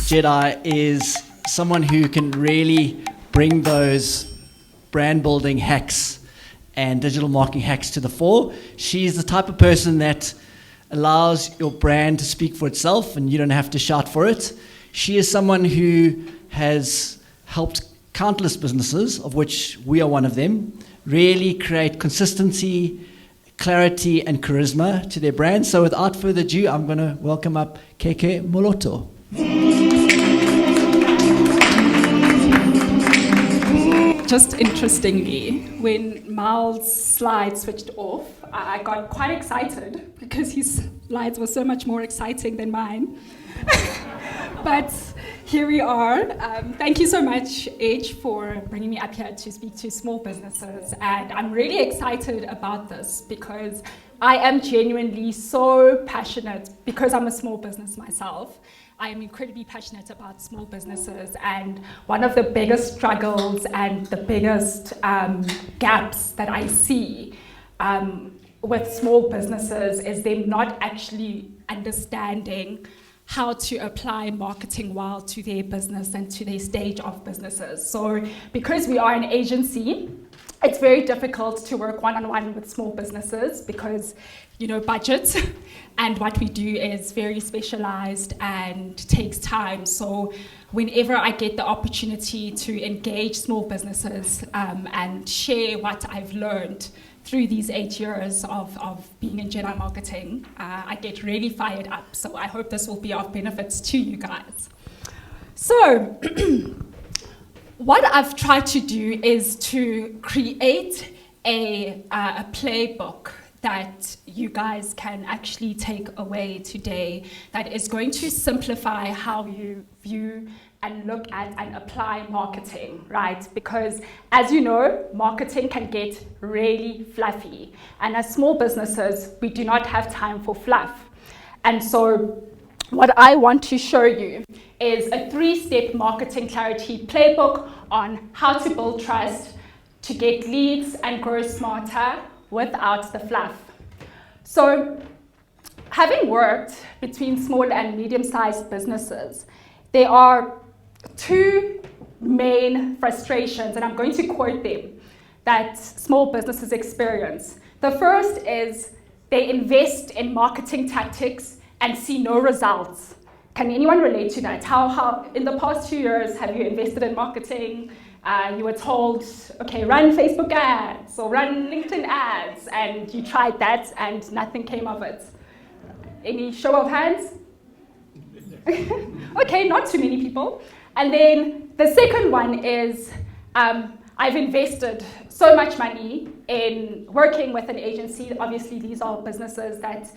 Jedi is someone who can really bring those brand building hacks and digital marketing hacks to the fore. She's the type of person that allows your brand to speak for itself and you don't have to shout for it. She is someone who has helped countless businesses, of which we are one of them, really create consistency, clarity, and charisma to their brand. So without further ado, I'm going to welcome up Keke Moloto. Just interestingly, when Mal's slides switched off, I got quite excited because his slides were so much more exciting than mine. But here we are. Thank you so much, Edge, for bringing me up here to speak to small businesses. And I'm really excited about this because I am genuinely so passionate, because I'm a small business myself. I am incredibly passionate about small businesses, and one of the biggest struggles and the biggest gaps that I see with small businesses is them not actually understanding how to apply marketing well to their business and to their stage of businesses. So because we are an agency, it's very difficult to work one-on-one with small businesses because, budget and what we do is very specialized and takes time. So whenever I get the opportunity to engage small businesses and share what I've learned through these 8 years of being in Jedi marketing, I get really fired up. So I hope this will be of benefits to you guys. So what I've tried to do is to create a playbook that you guys can actually take away today that is going to simplify how you view and look at and apply marketing, right? Because as you know, marketing can get really fluffy. And as small businesses, we do not have time for fluff. And so what I want to show you is a 3-step marketing clarity playbook on how to build trust, to get leads and grow smarter without the fluff. So having worked between small and medium-sized businesses, there are 2 main frustrations, and I'm going to quote them, that small businesses experience. The first is they invest in marketing tactics and see no results. Can anyone relate to that? How in the past 2 years have you invested in marketing? You were told, okay, run Facebook ads or run LinkedIn ads, and you tried that and nothing came of it. Any show of hands? Okay, not too many people. And then the second one is I've invested so much money in working with an agency. Obviously, these are businesses that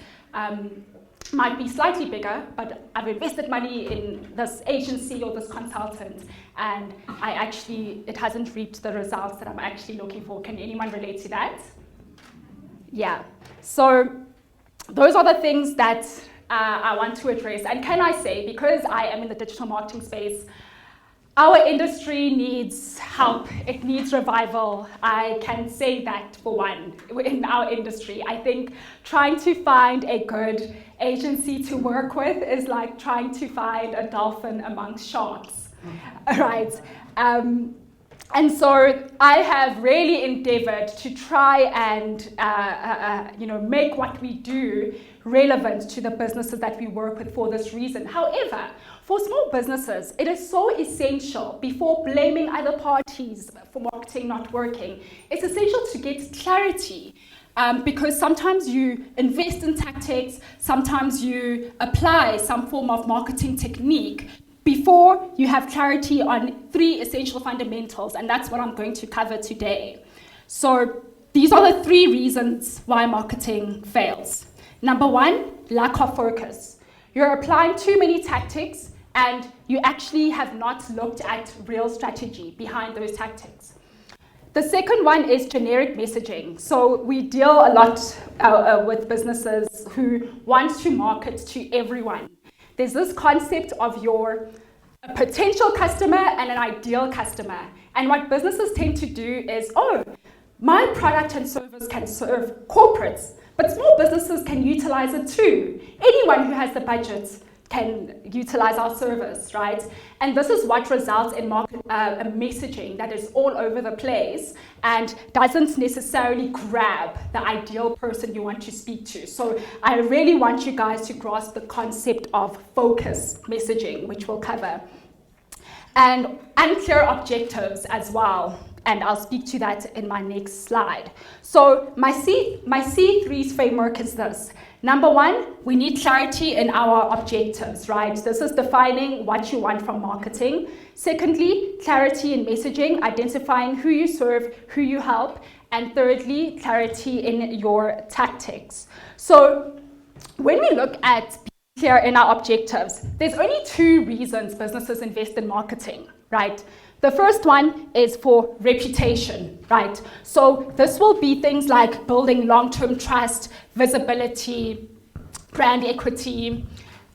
might be slightly bigger, but I've invested money in this agency or this consultant, and it hasn't reaped the results that I'm actually looking for. Can anyone relate to that? Yeah. So those are the things that I want to address. And can I say, because I am in the digital marketing space, our industry needs help. It needs revival. I can say that for one, in our industry. I think trying to find a good agency to work with is like trying to find a dolphin amongst sharks, right? And so I have really endeavored to try and make what we do relevant to the businesses that we work with for this reason. However, for small businesses, it is so essential, before blaming other parties for marketing not working, it's essential to get clarity. Because sometimes you invest in tactics, sometimes you apply some form of marketing technique before you have clarity on 3 essential fundamentals, and that's what I'm going to cover today. So these are the 3 reasons why marketing fails. Number 1, lack of focus. You're applying too many tactics and you actually have not looked at real strategy behind those tactics. The second one is generic messaging. So we deal a lot with businesses who want to market to everyone. There's this concept of your potential customer and an ideal customer. And what businesses tend to do is, my product and service can serve corporates, but small businesses can utilize it too. Anyone who has the budget can utilize our service, right? And this is what results in a messaging that is all over the place and doesn't necessarily grab the ideal person you want to speak to. So I really want you guys to grasp the concept of focus messaging, which we'll cover. And unclear objectives as well. And I'll speak to that in my next slide. So my C3's framework is this. Number one, we need clarity in our objectives, right? This is defining what you want from marketing. Secondly, clarity in messaging, identifying who you serve, who you help. And thirdly, clarity in your tactics. So when we look at clear in our objectives, there's only two reasons businesses invest in marketing, right? The first one is for reputation, right? So this will be things like building long-term trust, visibility, brand equity.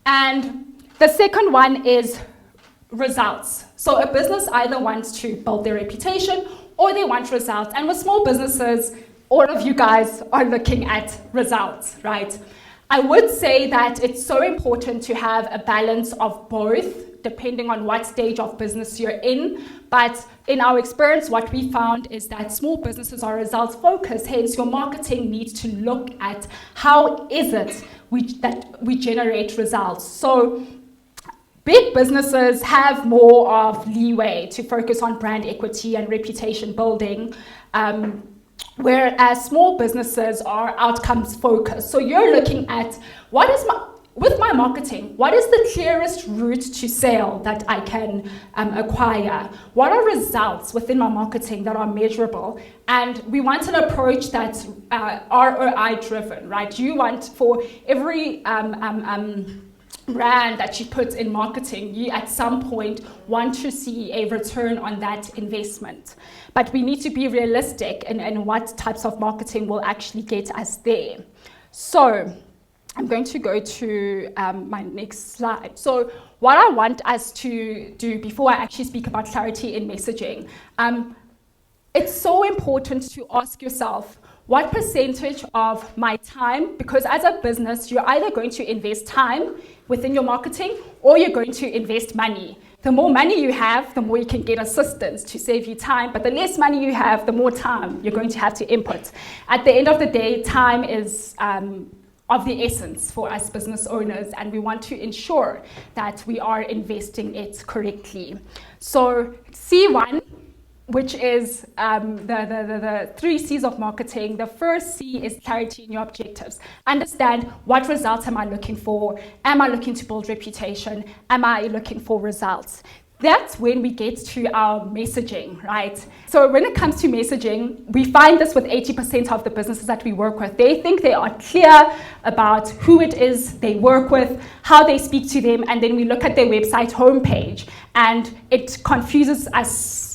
And the second one is results. So a business either wants to build their reputation or they want results. And with small businesses, all of you guys are looking at results, right? I would say that it's so important to have a balance of both, depending on what stage of business you're in. But in our experience, what we found is that small businesses are results focused, hence your marketing needs to look at how is it that we generate results. So big businesses have more of leeway to focus on brand equity and reputation building, whereas small businesses are outcomes focused. So you're looking at with my marketing, what is the clearest route to sale that I can acquire? What are results within my marketing that are measurable? And we want an approach that's ROI driven, right? You want for every brand that you put in marketing, you at some point want to see a return on that investment. But we need to be realistic in what types of marketing will actually get us there. So I'm going to go to my next slide. So what I want us to do before I actually speak about clarity in messaging, it's so important to ask yourself, what percentage of my time, because as a business, you're either going to invest time within your marketing or you're going to invest money. The more money you have, the more you can get assistance to save you time, but the less money you have, the more time you're going to have to input. At the end of the day, time is of the essence for us business owners, and we want to ensure that we are investing it correctly. So C1, which is the 3 C's of marketing. The first C is clarity in your objectives. Understand, what results am I looking for? Am I looking to build reputation? Am I looking for results? That's when we get to our messaging, right? So when it comes to messaging, we find this with 80% of the businesses that we work with. They think they are clear about who it is they work with, how they speak to them, and then we look at their website homepage, and it confuses us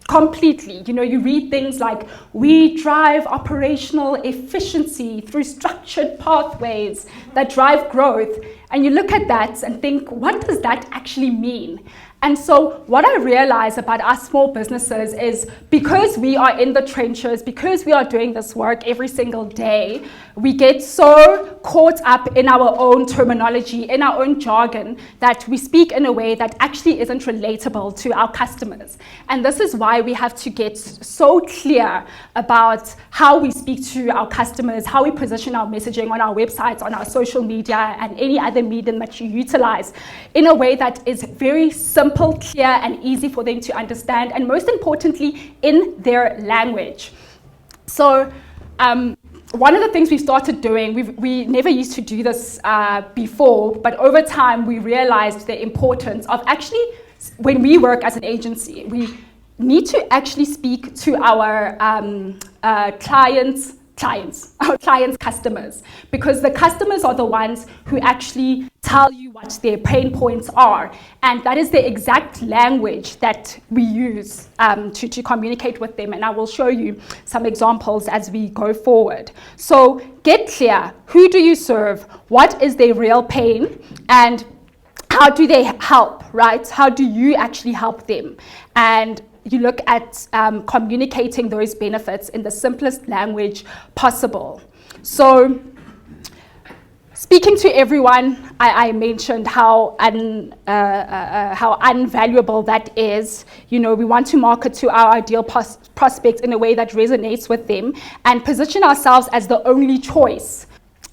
completely. You know, you read things like, we drive operational efficiency through structured pathways that drive growth. And you look at that and think, what does that actually mean? And so what I realize about us small businesses is because we are in the trenches, because we are doing this work every single day, we get so caught up in our own terminology, in our own jargon, that we speak in a way that actually isn't relatable to our customers. And this is why we have to get so clear about how we speak to our customers, how we position our messaging on our websites, on our social media, and any other medium that you utilize in a way that is very simple, clear, and easy for them to understand, and most importantly, in their language. So one of the things we started doing, we never used to do this before, but over time we realized the importance of actually, when we work as an agency, we need to actually speak to our clients' customers, because the customers are the ones who actually tell you what their pain points are, and that is the exact language that we use to communicate with them, and I will show you some examples as we go forward. So get clear, who do you serve, what is their real pain, and how do they help, right? How do you actually help them? And you look at communicating those benefits in the simplest language possible. So Speaking to everyone, I mentioned how unvaluable that is. You know, we want to market to our ideal prospects in a way that resonates with them and position ourselves as the only choice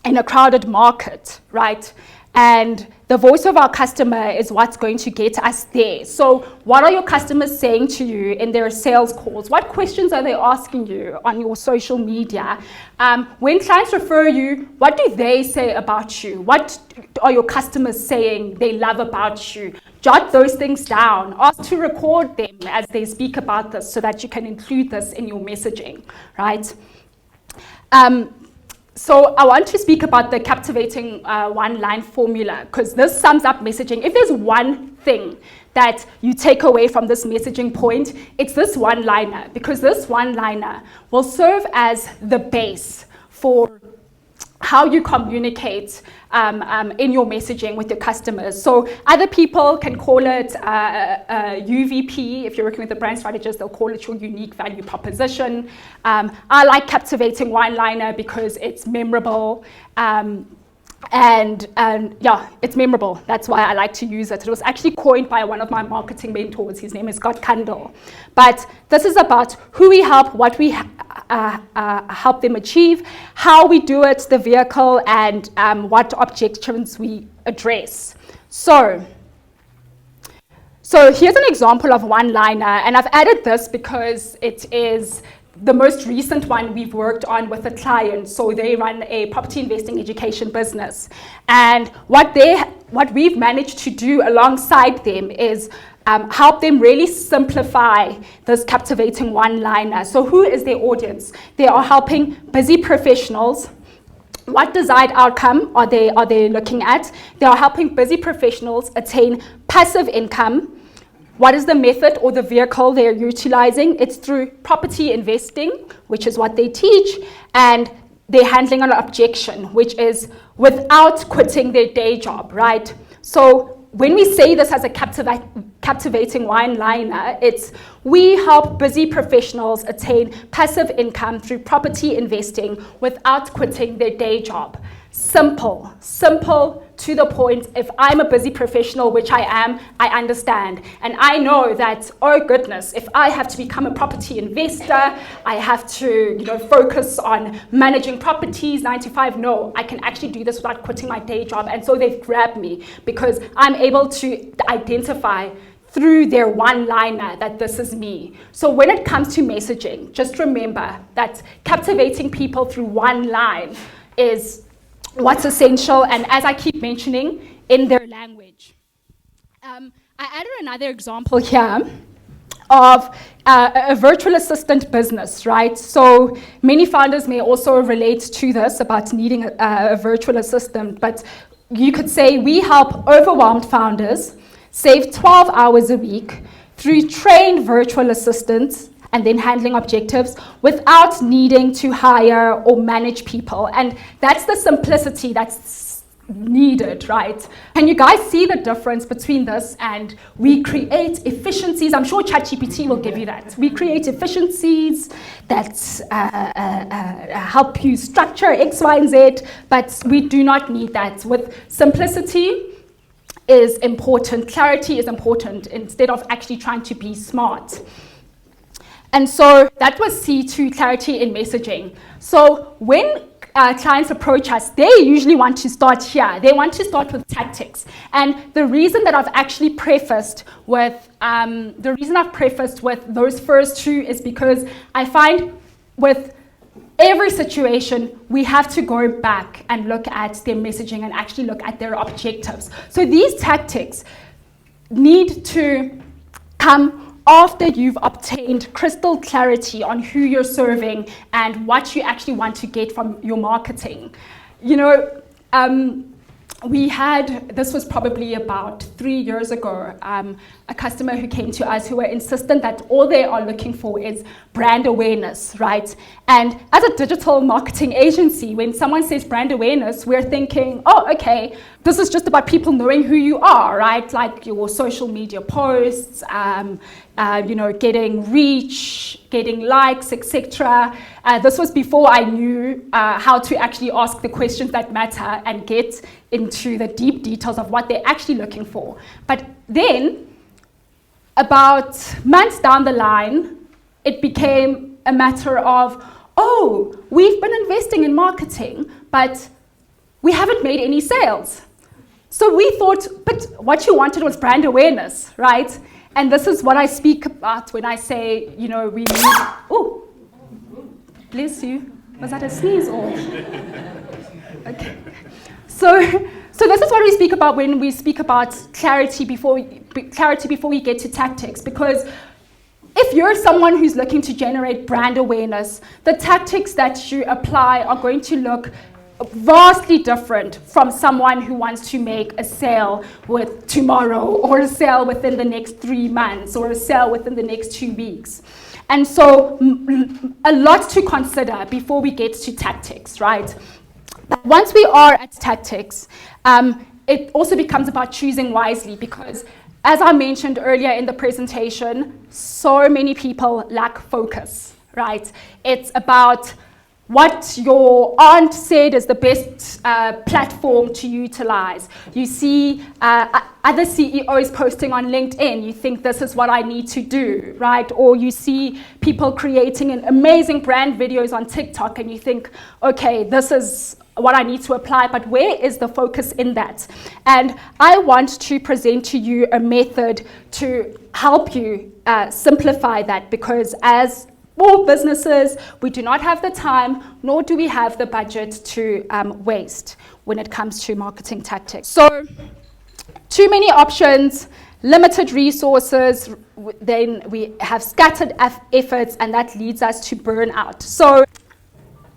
in a crowded market, right? And the voice of our customer is what's going to get us there. So what are your customers saying to you in their sales calls? What questions are they asking you on your social media? When clients refer you, what do they say about you? What are your customers saying they love about you? Jot those things down. Ask to record them as they speak about this so that you can include this in your messaging, right? So I want to speak about the captivating one-line formula, because this sums up messaging. If there's one thing that you take away from this messaging point, it's this one-liner, because this one-liner will serve as the base for how you communicate in your messaging with your customers. So other people can call it UVP. If you're working with a brand strategist, they'll call it your unique value proposition. I like captivating one-liner because it's memorable. And yeah, it's memorable. That's why I like to use it. It was actually coined by one of my marketing mentors. His name is Scott Kundal. But this is about who we help, what we help them achieve, how we do it, the vehicle, and what objections we address. So here's an example of one-liner, and I've added this because it is the most recent one we've worked on with a client. So they run a property investing education business. And what we've managed to do alongside them is help them really simplify this captivating one-liner. So who is their audience? They are helping busy professionals. What desired outcome are they looking at? They are helping busy professionals attain passive income. What is the method or the vehicle they're utilizing? It's through property investing, which is what they teach, and they're handling an objection, which is without quitting their day job, right? So when we say this as a captivating one-liner, it's we help busy professionals attain passive income through property investing without quitting their day job. Simple to the point. If I'm a busy professional, which I am, I understand. And I know that, oh goodness, if I have to become a property investor, I have to, focus on managing properties 9 to 5. No, I can actually do this without quitting my day job. And so they've grabbed me because I'm able to identify through their one-liner that this is me. So when it comes to messaging, just remember that captivating people through one line is what's essential, and as I keep mentioning, in their language. I added another example here of a virtual assistant business, right? So many founders may also relate to this about needing a virtual assistant, but you could say we help overwhelmed founders save 12 hours a week through trained virtual assistants and then handling objectives without needing to hire or manage people. And that's the simplicity that's needed, right? Can you guys see the difference between this and we create efficiencies? I'm sure ChatGPT will give you that. We create efficiencies that help you structure X, Y, and Z, but we do not need that. With simplicity is important, clarity is important, instead of actually trying to be smart. And so that was C2, clarity in messaging. So when clients approach us, they usually want to start here. They want to start with tactics. And the reason that I've actually prefaced with those first two is because I find with every situation, we have to go back and look at their messaging and actually look at their objectives. So these tactics need to come after you've obtained crystal clarity on who you're serving and what you actually want to get from your marketing. This was probably about 3 years ago, a customer who came to us who were insistent that all they are looking for is brand awareness, right? And as a digital marketing agency, when someone says brand awareness, we're thinking, oh, okay, this is just about people knowing who you are, right? Like your social media posts, getting reach, getting likes, etc. This was before I knew how to actually ask the questions that matter and get into the deep details of what they're actually looking for. But then, about months down the line, it became a matter of, oh, we've been investing in marketing, but we haven't made any sales. So we thought, but what you wanted was brand awareness, right? And this is what I speak about when I say, we need, oh, bless you. Was that a sneeze or? Okay. So this is what we speak about when we speak about clarity before we get to tactics, because if you're someone who's looking to generate brand awareness, the tactics that you apply are going to look vastly different from someone who wants to make a sale with tomorrow, or a sale within the next 3 months, or a sale within the next 2 weeks. And so a lot to consider before we get to tactics, right? But once we are at tactics, it also becomes about choosing wisely, because as I mentioned earlier in the presentation, so many people lack focus, right? It's about what your aunt said is the best platform to utilize. You see other CEOs posting on LinkedIn, you think this is what I need to do, right? Or you see people creating amazing brand videos on TikTok and you think, okay, this is what I need to apply, but where is the focus in that? And I want to present to you a method to help you simplify that, because as small businesses, we do not have the time, nor do we have the budget to waste when it comes to marketing tactics. So, too many options, limited resources, then we have scattered efforts, and that leads us to burnout. So,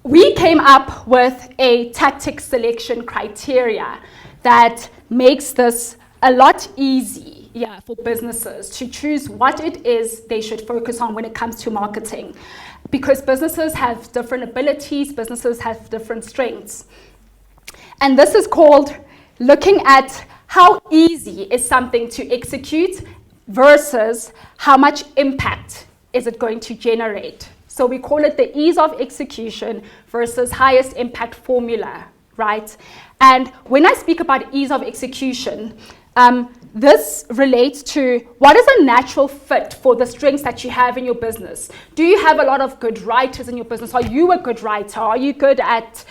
we came up with a tactic selection criteria that makes this a lot easier for businesses to choose what it is they should focus on when it comes to marketing, because businesses have different abilities, businesses have different strengths. And this is called looking at how easy is something to execute versus how much impact is it going to generate. So we call it the ease of execution versus highest impact formula, right? And when I speak about ease of execution, this relates to what is a natural fit for the strengths that you have in your business. Do you have a lot of good writers in your business? Are you a good writer? Are you good at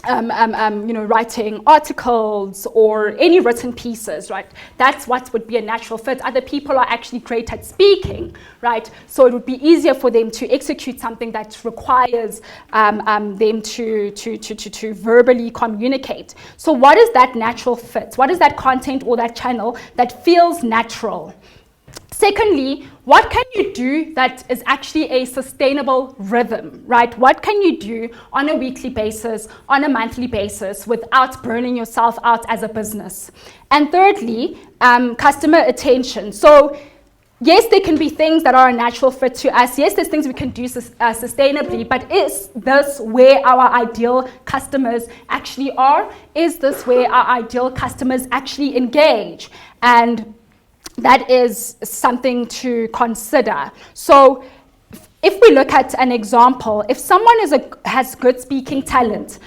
writing articles or any written pieces, right? That's what would be a natural fit. Other people are actually great at speaking, right? So it would be easier for them to execute something that requires them to verbally communicate. So what is that natural fit? What is that content or that channel that feels natural? Secondly, what can you do that is actually a sustainable rhythm, right? What can you do on a weekly basis, on a monthly basis, without burning yourself out as a business? And thirdly, customer attention. So yes, there can be things that are a natural fit to us. Yes, there's things we can do sustainably, but is this where our ideal customers actually are? Is this where our ideal customers actually engage? And that is something to consider. So if we look at an example, if someone has good speaking talent,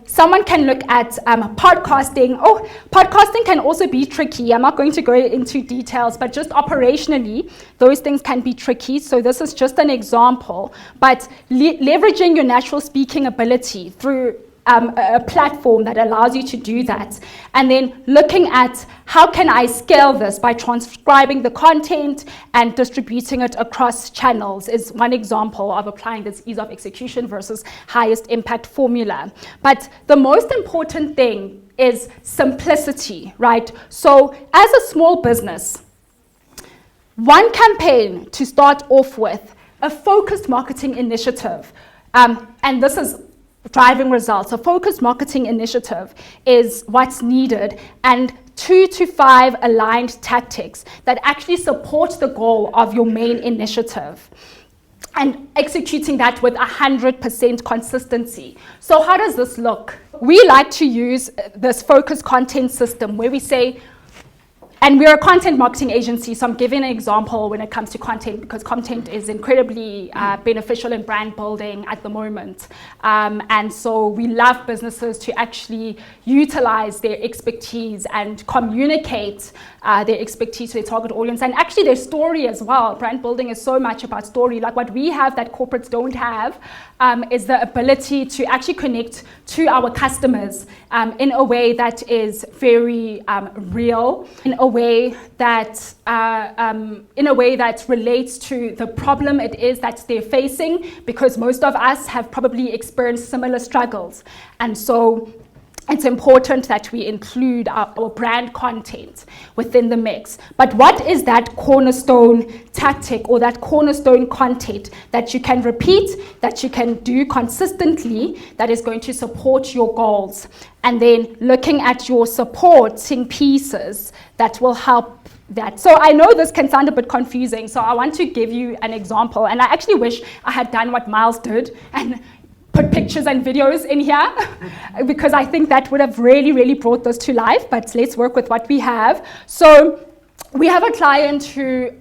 someone can look at podcasting. Oh, podcasting can also be tricky. I'm not going to go into details, but just operationally, those things can be tricky. So this is just an example. But leveraging your natural speaking ability through a platform that allows you to do that, and then looking at how can I scale this by transcribing the content and distributing it across channels is one example of applying this ease of execution versus highest impact formula. But the most important thing is simplicity, right? So as a small business, one campaign to start off with, a focused marketing initiative, and this is driving results. A focused marketing initiative is what's needed, and 2 to 5 aligned tactics that actually support the goal of your main initiative. and executing that with 100% consistency. So how does this look? We like to use this focused content system where we say, and we're a content marketing agency, so I'm giving an example when it comes to content, because content is incredibly beneficial in brand building at the moment. And so we love businesses to actually utilize their expertise and communicate their expertise to their target audience, and actually their story as well. Brand building is so much about story. Like what we have that corporates don't have is the ability to actually connect to our customers in a way that is very real, in a way that relates to the problem it is that they're facing, because most of us have probably experienced similar struggles. And so it's important that we include our brand content within the mix. But what is that cornerstone tactic or that cornerstone content that you can repeat, that you can do consistently, that is going to support your goals? And then looking at your supporting pieces that will help that. So I know this can sound a bit confusing, so I want to give you an example. And I actually wish I had done what Miles did and put pictures and videos in here, because I think that would have really brought this to life, but let's work with what we have. So we have a client who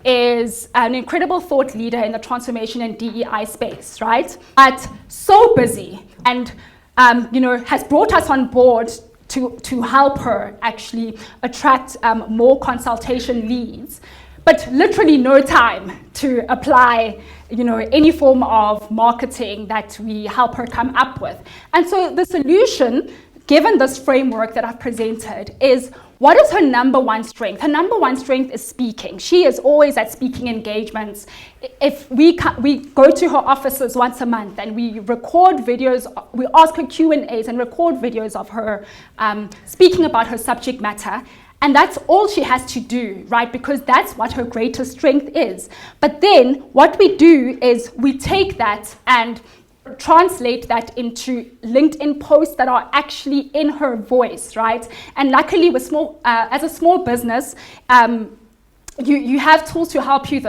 is an incredible thought leader in the transformation and DEI space, right? But so busy and has brought us on board to help her actually attract more consultation leads, but literally no time to apply any form of marketing that we help her come up with. And so the solution, given this framework that I've presented, is what is her number one strength? Her number one strength is speaking. She is always at speaking engagements. If we go to her offices once a month and we record videos, we ask her Q&As and record videos of her speaking about her subject matter. And that's all she has to do, right? Because that's what her greatest strength is. But then what we do is we take that and translate that into LinkedIn posts that are actually in her voice, right? And luckily, with as a small business, you have tools to help you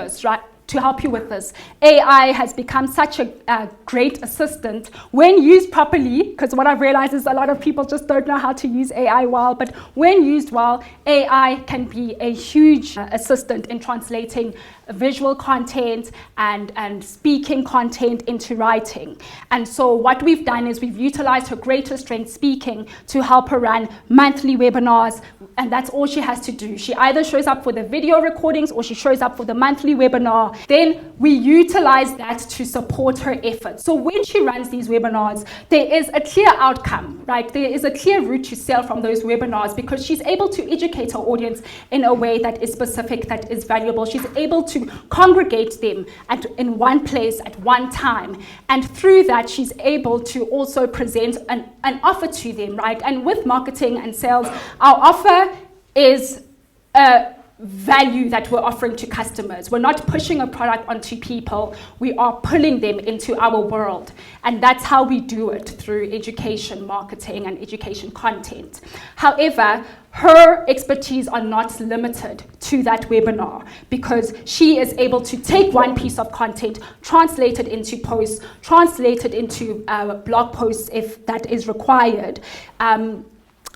with this. AI has become such a great assistant when used properly, because what I've realized is a lot of people just don't know how to use AI well, but when used well, AI can be a huge assistant in translating visual content and speaking content into writing. And so what we've done is we've utilized her greatest strength, speaking, to help her run monthly webinars, and that's all she has to do. She either shows up for the video recordings or she shows up for the monthly webinar. Then we utilize that to support her efforts. So when she runs these webinars, there is a clear outcome, right? There is a clear route to sell from those webinars, because she's able to educate her audience in a way that is specific, that is valuable. She's able to congregate them in one place at one time. And through that, she's able to also present an offer to them, right? And with marketing and sales, our offer is a value that we're offering to customers. We're not pushing a product onto people. We are pulling them into our world. And that's how we do it, through education, marketing, and education content. However, her expertise are not limited to that webinar, because she is able to take one piece of content, translate it into posts, translate it into blog posts if that is required,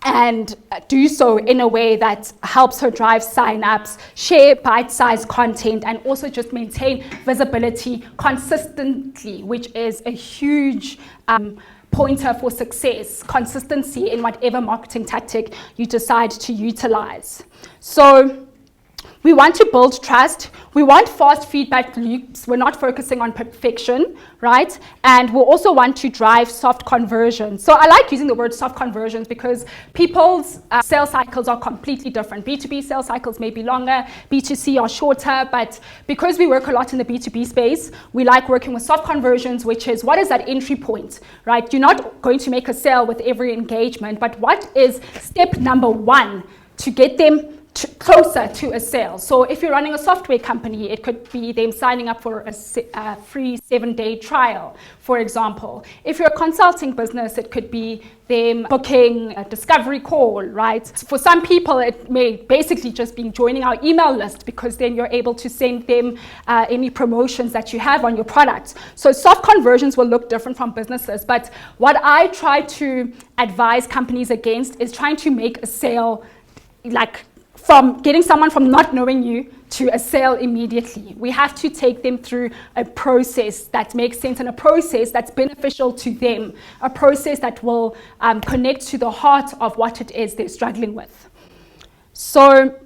and do so in a way that helps her drive sign-ups, share bite-sized content, and also just maintain visibility consistently, which is a huge pointer for success, consistency in whatever marketing tactic you decide to utilize. So we want to build trust. We want fast feedback loops. We're not focusing on perfection, right? And we also want to drive soft conversions. So I like using the word soft conversions because people's sales cycles are completely different. B2B sales cycles may be longer, B2C are shorter, but because we work a lot in the B2B space, we like working with soft conversions, which is what is that entry point, right? You're not going to make a sale with every engagement, but what is step number one to get them closer to a sale. So if you're running a software company, it could be them signing up for a free 7-day trial, for example. If you're a consulting business, it could be them booking a discovery call, right? For some people, it may basically just be joining our email list, because then you're able to send them any promotions that you have on your products. So soft conversions will look different from businesses, but what I try to advise companies against is trying to make a sale, like from getting someone from not knowing you to a sale immediately. We have to take them through a process that makes sense, and a process that's beneficial to them, a process that will connect to the heart of what it is they're struggling with. So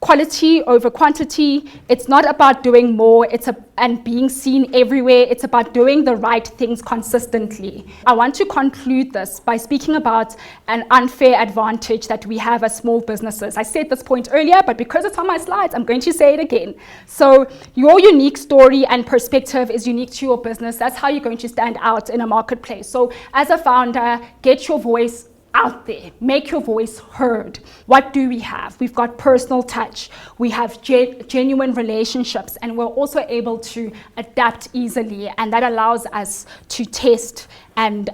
quality over quantity. It's not about doing more and being seen everywhere. It's about doing the right things consistently. I want to conclude this by speaking about an unfair advantage that we have as small businesses. I said this point earlier, but because it's on my slides, I'm going to say it again. So your unique story and perspective is unique to your business. That's how you're going to stand out in a marketplace. So as a founder, get your voice out there, make your voice heard. What do we have? We've got personal touch, we have genuine relationships, and we're also able to adapt easily, and that allows us to test and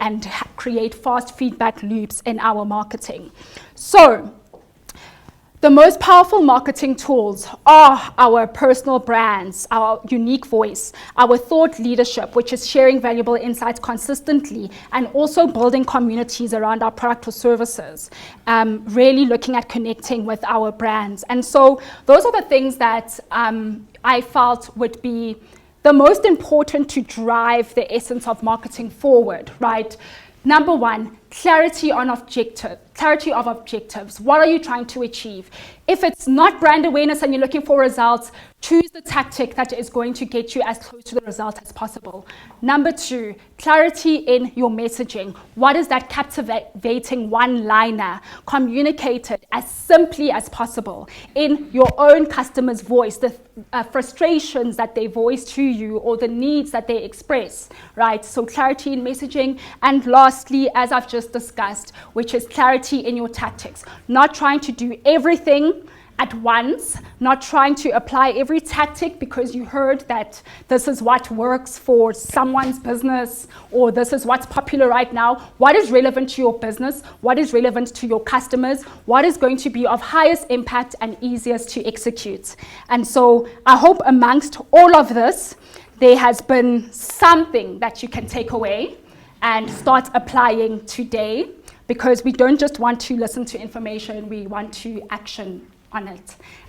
create fast feedback loops in our marketing. So the most powerful marketing tools are our personal brands, our unique voice, our thought leadership, which is sharing valuable insights consistently, and also building communities around our product or services, really looking at connecting with our brands. And so those are the things that I felt would be the most important to drive the essence of marketing forward, right? Number one, clarity of objectives. What are you trying to achieve? If it's not brand awareness and you're looking for results, choose the tactic that is going to get you as close to the result as possible. Number two, clarity in your messaging. What is that captivating one-liner? Communicate it as simply as possible in your own customer's voice, the frustrations that they voice to you or the needs that they express, right? So clarity in messaging. And lastly, as I've just discussed, which is clarity in your tactics. Not trying to do everything at once, not trying to apply every tactic because you heard that this is what works for someone's business or this is what's popular right now. What is relevant to your business? What is relevant to your customers? What is going to be of highest impact and easiest to execute? And so I hope amongst all of this, there has been something that you can take away and start applying today, because we don't just want to listen to information, we want to action on it.